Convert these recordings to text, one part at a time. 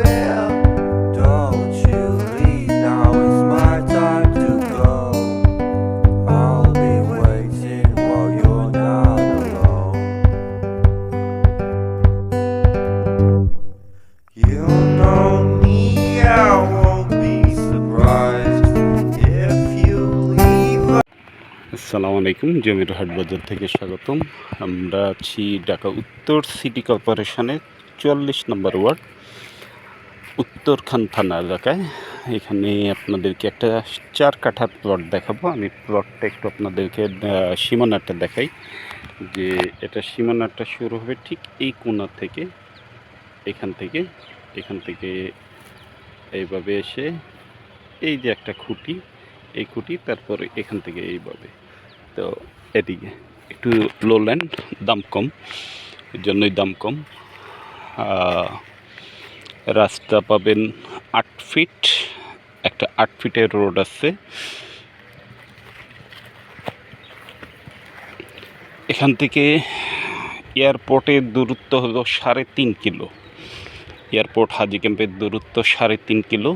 will. Don't you leave, now it's my time to go. I'll be waiting while you're not alone. You know me, I won't be surprised if you leave. আসসালামু আলাইকুম। জমির হাট বাজার থেকে স্বাগতম। আমরা আছি ঢাকা উত্তর সিটি কর্পোরেশনের 44 নম্বর ওয়ার্ড উত্তরখান থানা এলাকায়। এখানে আপনাদেরকে একটা 4 কাঠার প্লট দেখাবো। আমি প্লটটা একটু আপনাদেরকে সীমানাটা দেখাই, যে এটা সীমানাটা শুরু হবে ঠিক এই কোণা থেকে, এখান থেকে এইভাবে এসে এই যে একটা খুঁটি, এই খুঁটি, তারপরে এখান থেকে এইভাবে। তো এদিকে একটু লোল্যান্ড, দাম কম, এর জন্যই দাম কম। রাস্তা পাবেন 8 ফিট, একটা 8 ফিটের রোড আছে। এখান থেকে এয়ারপোর্টের দূরত্ব হলো 3.5 কিলো। এয়ারপোর্ট হাজি ক্যাম্পের দূরত্ব 3.5 কিলো।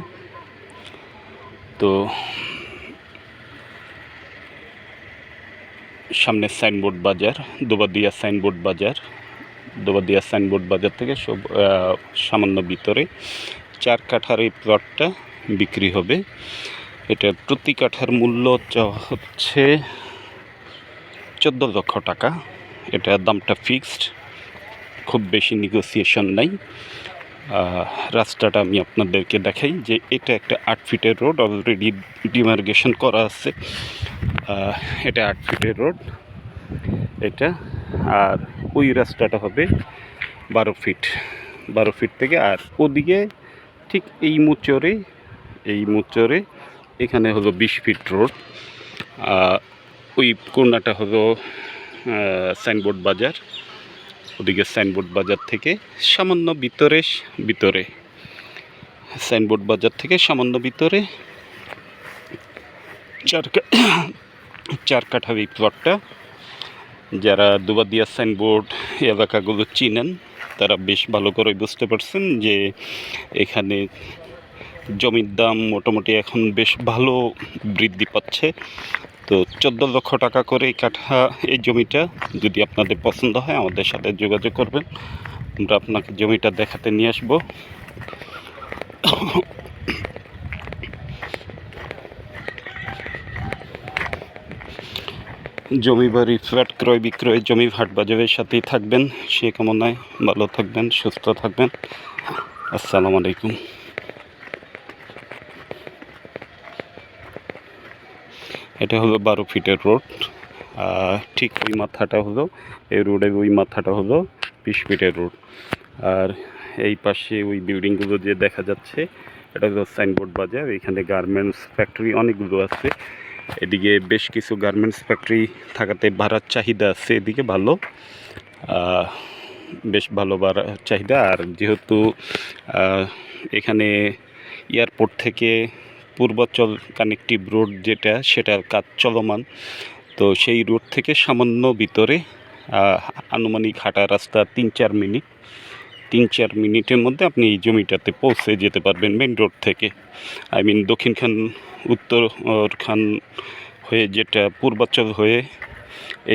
তো সামনে সাইনবোর্ড বাজার, দোবাদিয়া সাইনবোর্ড বাজার, দোবাদিয়া সাইনবোর্ড বাজার থেকে সব সামান্য ভিতরে 4 কাঠার এই প্লটটা বিক্রি হবে। এটা প্রতি কাঠার মূল্য হচ্ছে 14 লক্ষ টাকা। এটা দামটা ফিক্সড, খুব বেশি নেগোসিয়েশন নাই। রাস্তাটা আমি আপনাদেরকে দেখাই, যে এটা একটা 8 ফিটের রোড, অলরেডি ডিমার্গেশন করা আছে। এটা 8 ফিটের রোড এটা। আর ওই রাস্তাটা হবে 12 ফিট থেকে। আর ওদিকে ঠিক এই মোচরে এখানে হলো 20 ফিট রোড। ওই কোণাটা হলো সাইনবোর্ড বাজার। ওদিকে সাইনবোর্ড বাজার থেকে সামান্য ভিতরে সাইনবোর্ড বাজার থেকে সামান্য ভিতরে 4 কাঠা এই প্লটটা। যারা দোবাদিয়া সাইনবোর্ড এলাকাগুলো চিনেন তারা বেশ ভালো করে বুঝতে পারছেন যে এখানে জমির দাম মোটামুটি এখন বেশ ভালো বৃদ্ধি পাচ্ছে। তো 14 লক্ষ টাকা করে এই কাঠা, এই জমিটা যদি আপনাদের পছন্দ হয় আমাদের সাথে যোগাযোগ করবেন, আমরা আপনাকে জমিটা দেখাতে নিয়ে আসবো। জমি বাড়ি ফ্ল্যাট ক্রয় বিক্রয় জমি হাট বাজারের সাথেই থাকবেন, সে কামনায় ভালো থাকবেন, সুস্থ থাকবেন। আসসালামু আলাইকুম। এটা হলো 12 ফিটের রোড। ঠিক ওই মাথাটা হলো, এই রোডের ওই মাথাটা হলো 20 ফিটের রোড। আর এই পাশে ওই বিল্ডিংগুলো যে দেখা যাচ্ছে এটা হলো সাইনবোর্ড বাজার। এখানে গার্মেন্টস ফ্যাক্টরি অনেকগুলো আছে। এদিকে বেশ কিছু গার্মেন্টস ফ্যাক্টরি থাকাতে ভাড়ার চাহিদা আছে এদিকে ভালো, বেশ ভালো ভাড়ার চাহিদা। আর যেহেতু এখানে এয়ারপোর্ট থেকে পূর্বাচল কানেক্টিভ রোড যেটা, সেটার কাজ চলমান। তো সেই রোড থেকে সামান্য ভিতরে আনুমানিক হাঁটা রাস্তা 3-4 মিনিটের মধ্যে আপনি এই জমিটাতে পৌঁছে যেতে পারবেন মেন রোড থেকে। দক্ষিণখান উত্তরখান হয়ে, যেটা পূর্বাচল হয়ে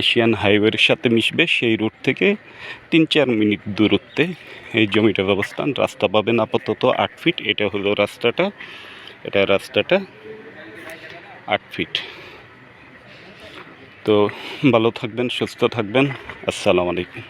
এশিয়ান হাইওয়ের সাথে মিশবে, সেই রুট থেকে 3-4 মিনিট দূরত্বে এই জমিটার অবস্থান। রাস্তা পাবেন আপাতত 8 ফিট। এটা হলো রাস্তাটা, এটা রাস্তাটা 8 ফিট। তো ভালো থাকবেন, সুস্থ থাকবেন। আসসালামু আলাইকুম।